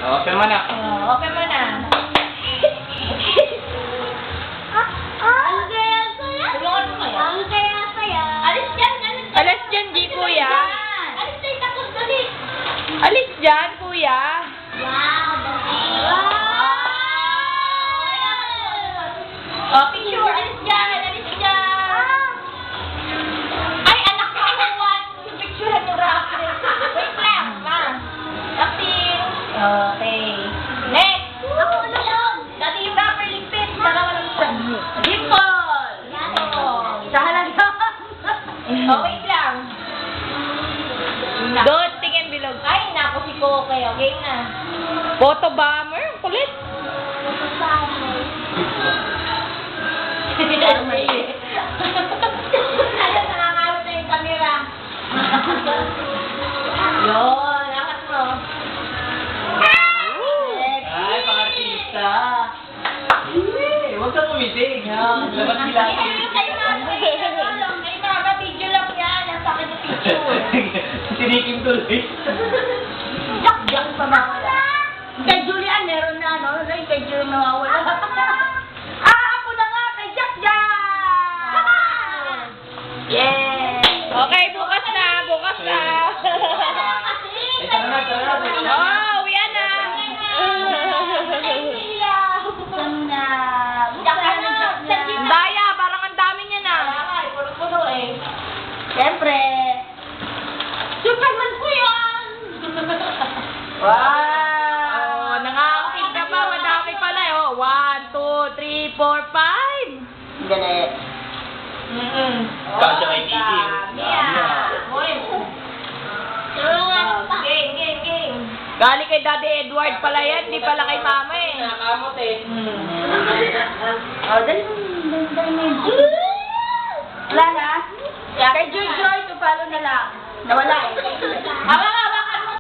Okay mo na. Okay mo na. Ang saya-saya. Tulungan mo kaya? Ang saya-saya. Alis dyan, alis dyan. Alis dyan, di kuya. Alis dyan, takot dali. Alis dyan, kuya. Wow, dali. Oh, picture, alis dyan, alis dyan. Ay, anak ko, kawan. Picturean mo rapid. Wait lang, ma. Acting. Okay. Next. Ako ano yun? Dati yung rapper ligpit. Dalawa lang siya. Dimple. Isa lang yun. Oh, wait lang. Doon, tingin bilog. Ay, naku si Koke. Okay na. Photo bomber, kulit. Ayun, nangangarap na yung camera. Yun, lakas mo. Next. Ay, pang-artista. Huwag ka pumitig, ha? Labas sila. Kay Mama, video lang yan. Ang sakit yung picture. Tinikim tuloy. Jak pa mga. Kay Julian, meron na, no? Kay Julian nawawala. Ako na nga, kay Jack Jack! Yeah! Okay, bukas na, bukas na. Ay, tara na, tara na. Oh, uwian na. Daya, parang ang dami niya na. Puno eh. Siyempre. Superman ko yan! Wow! Oh, nangangakit ka pa, madami pala eh. Oh, 1, 2, 3, 4, 5. Dali. Kasya kay Titi. Game, game, game. Galing kay Daddy Edward pala yan, di pala kay Mama eh. Nakakamot eh. Oh, dali. Wala na? Kay Joy Joy, tupalo na lang. Nawala eh. Aba,